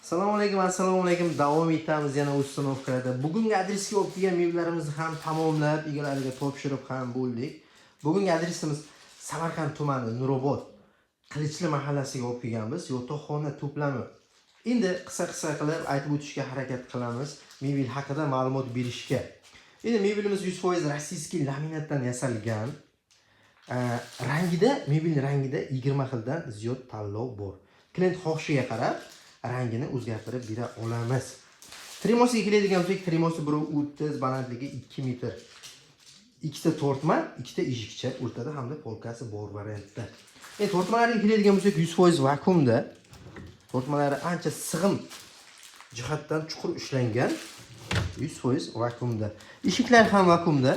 Assalomu alaykum. Davom etamiz yana uстановкада. Bugungi adresga olib kelgan mebellarimizni ham tamomlab, egalariga topshirib ham bo'ldik. Bugungi adresimiz Samarqand tumani Nurobod Qilichli mahallasiga olib kelganmiz. Yotoqxona to'plami. Endi qisqa qilib aytib o'tishga harakat qilamiz, mebel haqida ma'lumot berishga. Endi mebelimiz 100% rossiyskiy laminatdan yasalgan. Mebel rangida 20 xildan ziyod tanlov bor. Klient xohishiga qarab rangini o'zgartirib bera olamiz. Trimosiga keladigan bo'lsak, trimosi 1.30 balandligi 2 metr. Ikkita tortma, ikkita eshikcha o'rtada hamda polkasi bor variantda. Tortmalariga keladigan bo'lsak, 100% vakuumda. Tortmalari ancha sig'im jihatdan chuqur ishlangan. 100% vakuumda. Eshiklar ham vakuumda.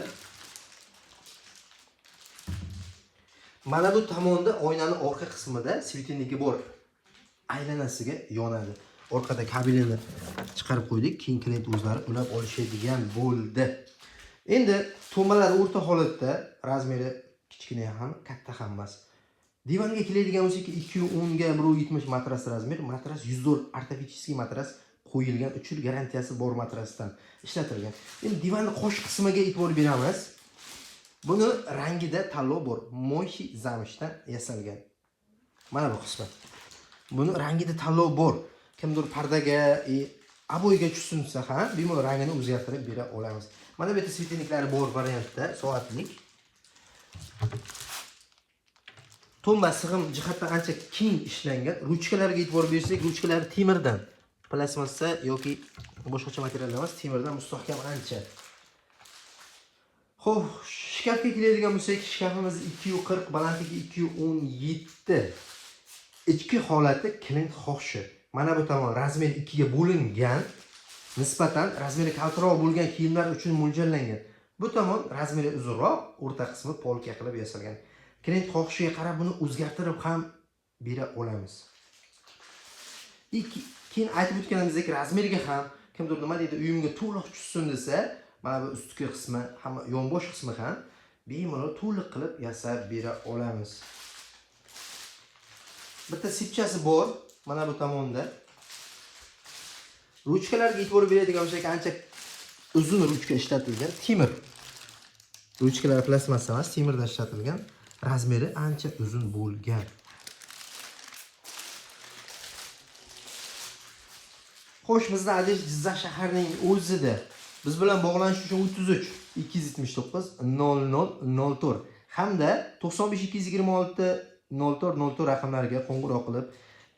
Mana bu tomonda oynaning orqa qismida svetilniki bor. Aylanasiga yonadi. Orqada kabelini chiqarib qo'ydik. Keyin klient o'zlari ulab olishadigan bo'ldi. Endi to'malar o'rta holatda, razmeri kichkina ham, katta ham emas. Divanga keladigan bo'lsa, 210 ga 170 matras razmer, matras 100 ortopediskiy matras qo'yilgan, 3 yil garantiyasi bor matrasdan ishlatilgan. Endi divanning qosh qismiga e'tibor beramiz. Buni rangida tanlov bor. Mo'shi zamishdan yasalgan. Mana bu qismi. Buni rangida tanlov bor. Kimdir pardaga, aboyga tushsunsa ham, bemalol rangini o'zgartirib bera olamiz. Mana bu yerda svetilniklari bor variantda, soatlik. Tomba sig'im jihatdan ancha keng ishlangan. Ruchkalarga e'tibor bersak, ruchkalari temirdan, plastmassa yoki boshqacha materialdan emas, temirdan mustahkam ancha. Xo'p, shkafga keladigan bo'lsak, shkafimiz 240, balandligi 217. Ichki holati klient xohishi. Mana bu tomon razmer 2 ga bo'lingan, nisbatan razmeri kaltaroq bo'lgan kiyimlar uchun mo'ljallangan. Bu tomon razmeri uzunroq, o'rta qismi polka qilib yasalgan. Klient xohishiga qarab buni o'zgartirib ham bera olamiz. Keyin aytib o'tganimizdek, razmeriga ham kimdir nima deydi, uyimga to'liq tushsin desa, mana bu ustki qismi, hamma yonbosh qismi ham bemalol to'liq qilib yasab bera olamiz. Bitta sipchasi bor, mana bu tomonda. Ruchkalarga e'tibor beradigan bo'lsak, ancha uzun ruchka ishlatilgan, temir. Ruchkalar plastmassa emas, temirdan ishlatilgan. Razmeri ancha uzun bo'lgan. Xo'sh, bizda adres Jizzax shaharining o'zida. Biz bilan bog'lanish uchun 33 279 0004 hamda 95 226 0404 raqamlariga qo'ng'iroq qilib,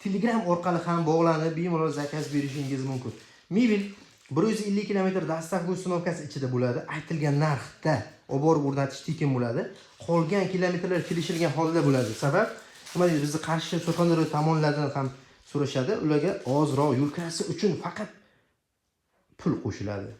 Telegram orqali ham bog'lanib, bemalol zakaz berishingiz mumkin. Mebel 150 km dastavka uстановkasi ichida bo'ladi. Aytilgan narxda olib borib o'rnatish tekin bo'ladi. Qolgan kilometrlar kelishilgan holda bo'ladi. Sabab, nima deydi, bizni Qarshi Surxondaryo tomonlaridan ham so'rashadi. Ularga ozroq yo'l kirasi uchun faqat pul qo'shiladi.